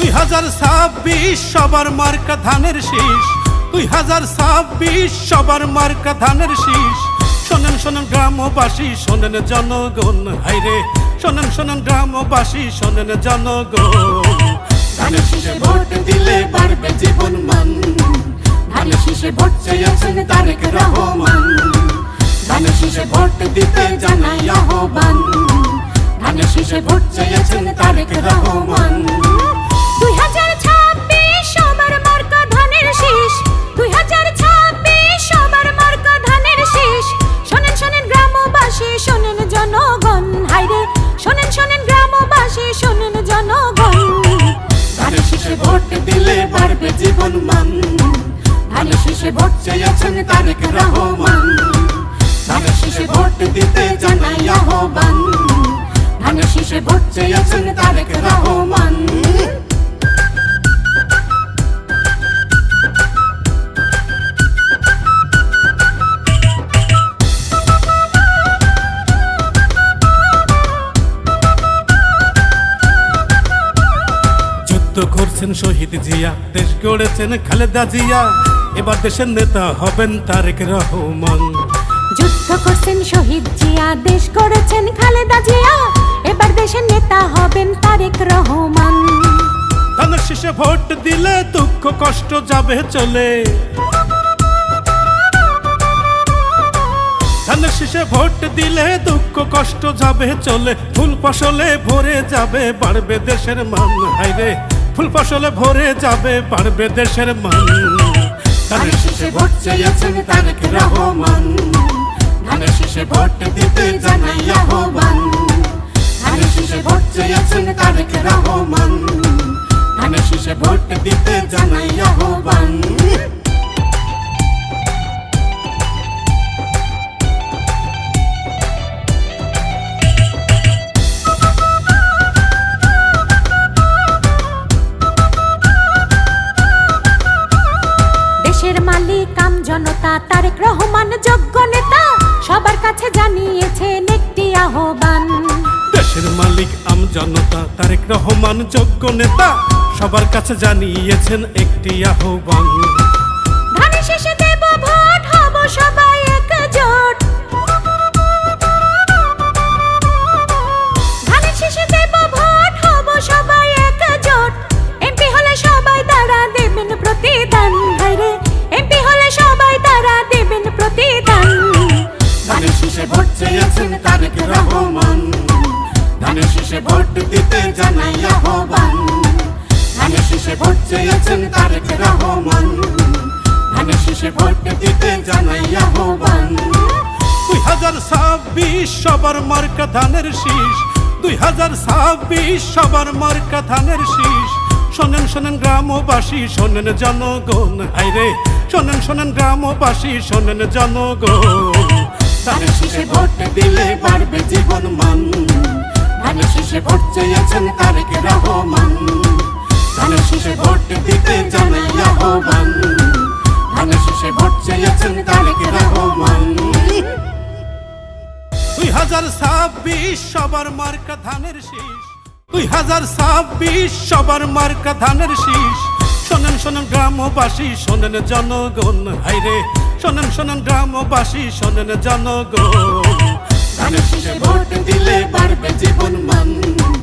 2026 সবার মার্কা ধানের শীষ, 2026 সবার মার্কা ধানের শীষ। শোনেন শোনেন গ্রামবাসী, শোনেন জনগণ, হাইরে শোনেন শোনেন গ্রামবাসী, শোনেন জনগণ। ধানের শীষে ভোট দিলে বাড়বে জীবন মান, ধানের শীষে ভোট চেয়েছেন তারেক রহমান। ধানের শীষে ভোট দিতে জানাই আহ্বান, ধানের শীষে ভোট চেয়েছেন তারেক রহমান। 2026 সবার মার্কা ধানের শীষ, 2026 সবার মার্কা ধানের শীষ। শোনেন শোনেন গ্রামবাসী, শোনেন জনগণ, হাইরে শোনেন শোনেন গ্রামবাসী, শোনেন জনগণ। ধানের শীষে ভোট দিলে বাড়বে জীবন মান, ধানের শীষে ভোট চেয়েছেন তারেক রহমান। ধানের শীষে ভোট দিতে জানাই আহ্বান, ধানের শীষে ভোট চেয়েছেন তারেক রহমান। যুদ্ধ করছেন শহীদ জিয়া, দেশ গড়েছেন খালেদা জিয়া, এবার দেশের নেতা হবেন তারেক রহমান। যুদ্ধ করছেন শহীদ জিয়া, দেশ গড়েছেন খালেদা জিয়া, এবার দেশের নেতা হবেন তারেক রহমান। ধানের শীষে ভোট দিলে দুঃখ কষ্ট যাবে চলে, ধানের শীষে ভোট দিলে দুঃখ কষ্ট যাবে চলে। ফুল ফসলে ভরে যাবে, বাড়বে দেশের মান, হাইরে ফুল ফসলে ভরে যাবে, বাড়বে দেশের মান। ধানের শীষে ভোট চেয়েছেন তারেক রহমান, ধানের শীষে ভোট দিতে জানাই আহ্বান। ধানের শীষে ভোট চেয়েছেন তারেক রহমান, ধানের শীষে ভোট দিতে জানাই আহ্বান। দেশের মালিক আম জনতা, তারেক রহমান যোগ্য নেতা, সবার কাছে জানিয়েছেন একটি আহ্বান। দেশের মালিক আম জনতা, তারেক রহমান যোগ্য নেতা, সবার কাছে জানিয়েছেন একটি আহ্বান। ধানের শীষে দেব ভোট, হব সবাই একজোট। ধানের শীষে দেব ভোট, হব সবাই একজোট। এমপি হলে সবাই তারা দেবেন প্রতিদান, হাইরে এমপি হলে সবাই তারা দেবেন প্রতিদান। ধানের শীষে ভোট চেয়েছেন তারেক রহমান, ধানের শীষে ভোট দিতে জানাই আহ্বান। ধানের শীষে ভোট চেয়েছেন তারেক রহমান, ধানের শীষে ভোট দিতে জানাই আহ্বান। 2026 সবার মার্কা ধানের শীষ, 2026 সবার মার্কা ধানের শীষ। শোনেন শোনেন গ্রামবাসী, শোনেন জনগণ, হাইরে শোনেন শোনেন গ্রামবাসী, শোনেন জনগণ। ধানের শীষে ভোট দিলে বাড়বে জীবন মান, ধানের শীষে ভোট চেয়েছেন তারেক রহমান। ধানের শীষে ভোট দিতে জানাই আহ্বান, ধানের শীষে ভোট চেয়েছেন তারেক রহমান। 2026 সবার মার্কা ধানের শীষ, 2026 সবার মার্কা ধানের শীষ। শোনেন শোনেন গ্রামবাসী, শোনেন জনগণ, হাইরে শোনেন শোনেন গ্রামবাসী, শোনেন জনগণ। ধানের শীষে ভোট দিলে বাড়বে জীবন মান,